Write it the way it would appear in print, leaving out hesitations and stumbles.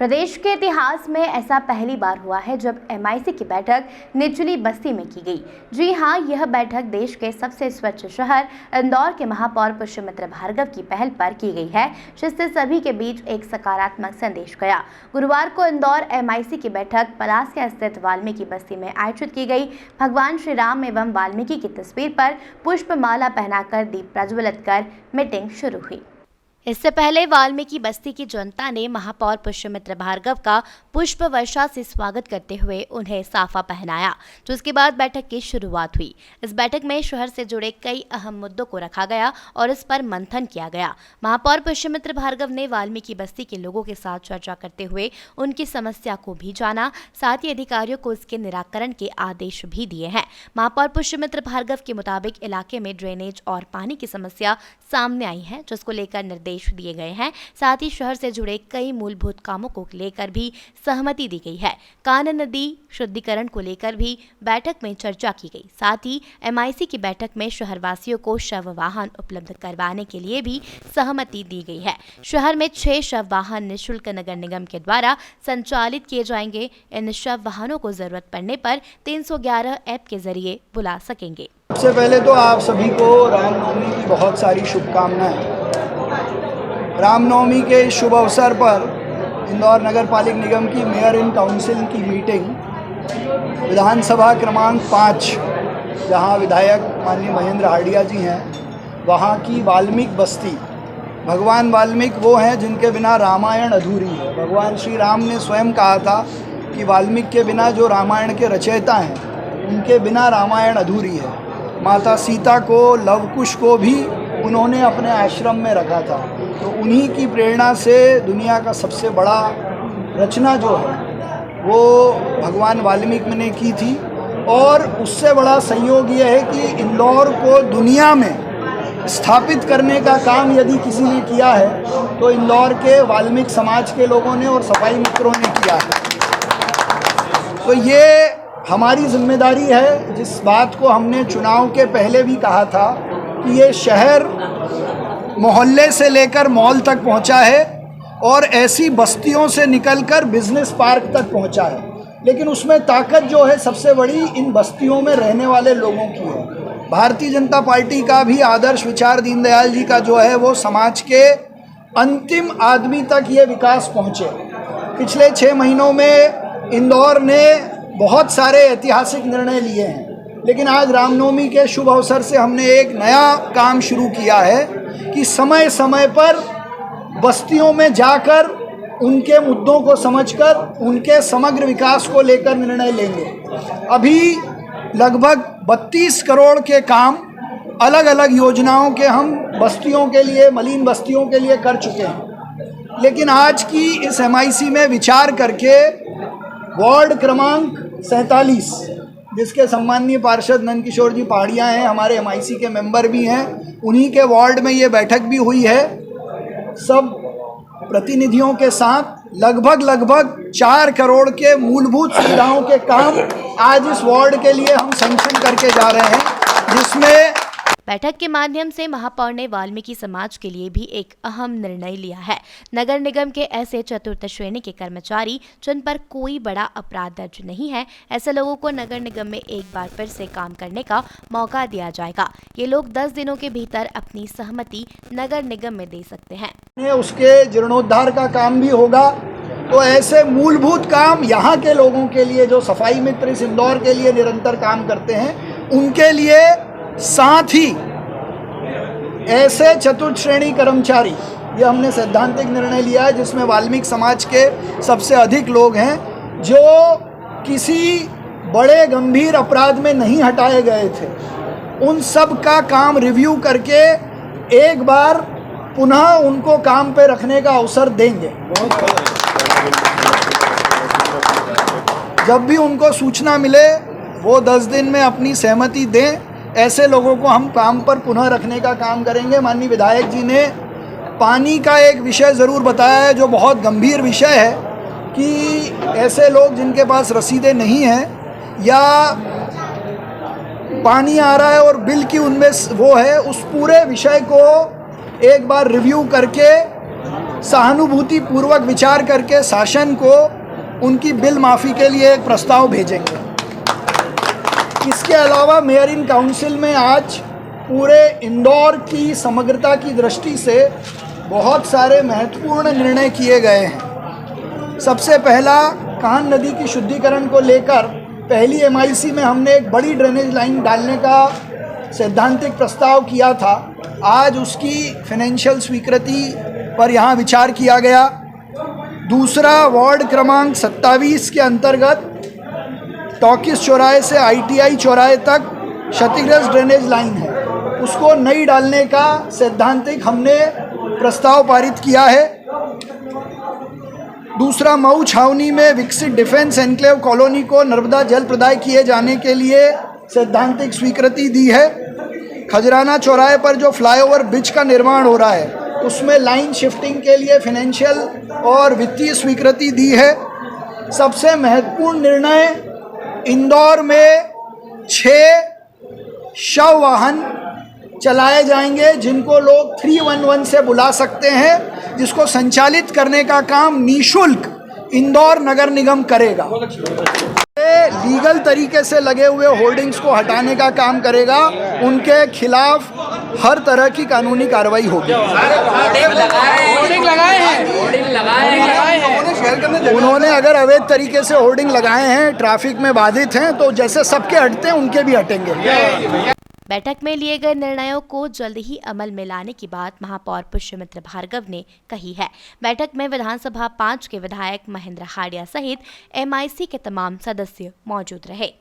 प्रदेश के इतिहास में ऐसा पहली बार हुआ है जब एमआईसी की बैठक निचली बस्ती में की गई। जी हां, यह बैठक देश के सबसे स्वच्छ शहर इंदौर के महापौर पुष्यमित्र भार्गव की पहल पर की गई है, जिससे सभी के बीच एक सकारात्मक संदेश गया। गुरुवार को इंदौर एमआईसी की बैठक पलासिया स्थित वाल्मीकि बस्ती में आयोजित की गई। भगवान श्री राम एवं वाल्मीकि की तस्वीर पर पुष्पमाला पहनाकर दीप प्रज्वलित कर मीटिंग शुरू हुई। इससे पहले वाल्मीकि बस्ती की जनता ने महापौर पुष्यमित्र भार्गव का पुष्प वर्षा से स्वागत करते हुए उन्हें साफा पहनाया, जिसके बाद बैठक की शुरुआत हुई। इस बैठक में शहर से जुड़े कई अहम मुद्दों को रखा गया और इस पर मंथन किया गया। महापौर पुष्यमित्र भार्गव ने वाल्मीकि बस्ती के लोगों के साथ चर्चा करते हुए उनकी समस्या को भी जाना, साथ ही अधिकारियों को इसके निराकरण के आदेश भी दिए हैं। महापौर पुष्यमित्र भार्गव के मुताबिक इलाके में ड्रेनेज और पानी की समस्या सामने आई है, जिसको लेकर निर्देश दिए गए हैं। साथ ही शहर से जुड़े कई मूलभूत कामों को लेकर भी सहमति दी गई है। कान्ह नदी शुद्धिकरण को लेकर भी बैठक में चर्चा की गई। साथ ही एमआईसी की बैठक में शहरवासियों को शव वाहन उपलब्ध करवाने के लिए भी सहमति दी गई है। शहर में 6 शव वाहन निःशुल्क नगर निगम के द्वारा संचालित किए जाएंगे। इन शव वाहनों को जरूरत पड़ने पर 311 ऐप के जरिए बुला सकेंगे। सबसे पहले तो आप सभी को रामनवमी की बहुत सारी शुभकामनाएं। रामनवमी के शुभ अवसर पर इंदौर नगर पालिक निगम की मेयर इन काउंसिल की मीटिंग विधानसभा क्रमांक 5, जहां विधायक माननीय महेंद्र हार्डिया जी हैं, वहां की वाल्मीकि बस्ती। भगवान वाल्मीकि वो हैं जिनके बिना रामायण अधूरी है। भगवान श्री राम ने स्वयं कहा था कि वाल्मीकि के बिना जो रामायण के रचयिता हैं, उनके बिना रामायण अधूरी है। माता सीता को, लवकुश को भी उन्होंने अपने आश्रम में रखा था। तो उन्हीं की प्रेरणा से दुनिया का सबसे बड़ा रचना जो है वो भगवान वाल्मीकि ने की थी। और उससे बड़ा संयोग ये है कि इंदौर को दुनिया में स्थापित करने का काम यदि किसी ने किया है तो इंदौर के वाल्मीकि समाज के लोगों ने और सफाई मित्रों ने किया है। तो ये हमारी जिम्मेदारी है। जिस बात को हमने चुनाव के पहले भी कहा था कि ये शहर मोहल्ले से लेकर मॉल तक पहुंचा है और ऐसी बस्तियों से निकलकर बिजनेस पार्क तक पहुंचा है, लेकिन उसमें ताकत जो है सबसे बड़ी इन बस्तियों में रहने वाले लोगों की है। भारतीय जनता पार्टी का भी आदर्श विचार दीनदयाल जी का जो है वो समाज के अंतिम आदमी तक ये विकास पहुंचे। पिछले 6 महीनों में इंदौर ने बहुत सारे ऐतिहासिक निर्णय लिए हैं, लेकिन आज रामनवमी के शुभ अवसर से हमने एक नया काम शुरू किया है कि समय समय पर बस्तियों में जाकर उनके मुद्दों को समझकर उनके समग्र विकास को लेकर निर्णय लेंगे। अभी लगभग 32 करोड़ के काम अलग अलग योजनाओं के हम बस्तियों के लिए, मलिन बस्तियों के लिए कर चुके हैं। लेकिन आज की इस एमआईसी में विचार करके वार्ड क्रमांक 47, जिसके सम्माननीय पार्षद नंदकिशोर जी पहाड़िया हैं, हमारे एमआईसी के मेंबर भी हैं, उन्हीं के वार्ड में ये बैठक भी हुई है। सब प्रतिनिधियों के साथ लगभग 4 करोड़ के मूलभूत सुविधाओं के काम आज इस वार्ड के लिए हम सैंक्शन करके जा रहे हैं, जिसमें बैठक के माध्यम से महापौर ने वाल्मीकि समाज के लिए भी एक अहम निर्णय लिया है। नगर निगम के ऐसे चतुर्थ श्रेणी के कर्मचारी जिन पर कोई बड़ा अपराध दर्ज नहीं है, ऐसे लोगों को नगर निगम में एक बार फिर से काम करने का मौका दिया जाएगा। ये लोग 10 दिनों के भीतर अपनी सहमति नगर निगम में दे सकते हैं। उसके जीर्णोद्धार का काम भी होगा। तो ऐसे मूलभूत काम यहाँ के लोगों के लिए, जो सफाई मित्र इस इंदौर के लिए निरंतर काम करते हैं, उनके लिए, साथ ही ऐसे चतुर्थ श्रेणी कर्मचारी, ये हमने सैद्धांतिक निर्णय लिया है जिसमें वाल्मीकि समाज के सबसे अधिक लोग हैं जो किसी बड़े गंभीर अपराध में नहीं हटाए गए थे, उन सब का काम रिव्यू करके एक बार पुनः उनको काम पे रखने का अवसर देंगे। जब भी उनको सूचना मिले वो 10 दिन में अपनी सहमति दें। ऐसे लोगों को हम काम पर पुनः रखने का काम करेंगे। माननीय विधायक जी ने पानी का एक विषय ज़रूर बताया है जो बहुत गंभीर विषय है कि ऐसे लोग जिनके पास रसीदें नहीं हैं या पानी आ रहा है और बिल की उनमें वो है, उस पूरे विषय को एक बार रिव्यू करके सहानुभूति पूर्वक विचार करके शासन को उनकी बिल माफ़ी के लिए एक प्रस्ताव भेजेंगे। इसके अलावा मेयर इन काउंसिल में आज पूरे इंदौर की समग्रता की दृष्टि से बहुत सारे महत्वपूर्ण निर्णय किए गए हैं। सबसे पहला, कान्ह नदी की शुद्धिकरण को लेकर पहली MIC में हमने एक बड़ी ड्रेनेज लाइन डालने का सैद्धांतिक प्रस्ताव किया था। आज उसकी फाइनेंशियल स्वीकृति पर यहाँ विचार किया गया। दूसरा, वार्ड क्रमांक 27 के अंतर्गत टॉकीज चौराहे से ITI चौराहे तक क्षतिग्रस्त ड्रेनेज लाइन है, उसको नई डालने का सैद्धांतिक हमने प्रस्ताव पारित किया है। दूसरा, मऊ छावनी में विकसित डिफेंस एन्क्लेव कॉलोनी को नर्मदा जल प्रदाय किए जाने के लिए सैद्धांतिक स्वीकृति दी है। खजराना चौराहे पर जो फ्लाईओवर ब्रिज का निर्माण हो रहा है उसमें लाइन शिफ्टिंग के लिए फाइनेंशियल और वित्तीय स्वीकृति दी है। सबसे महत्वपूर्ण निर्णय, इंदौर में 6 शव वाहन चलाए जाएंगे जिनको लोग 311 से बुला सकते हैं, जिसको संचालित करने का काम निःशुल्क इंदौर नगर निगम करेगा। लीगल तरीके से लगे हुए होर्डिंग्स को हटाने का काम करेगा, उनके खिलाफ हर तरह की कानूनी कार्रवाई होगी। उन्होंने अगर अवैध तरीके से होर्डिंग लगाए हैं, ट्रैफिक में बाधित हैं, तो जैसे सबके हटते हैं उनके भी हटेंगे। बैठक में लिए गए निर्णयों को जल्द ही अमल में लाने की बात महापौर पुष्यमित्र भार्गव ने कही है। बैठक में विधानसभा 5 के विधायक महेंद्र हाड़िया सहित MIC के तमाम सदस्य मौजूद रहे।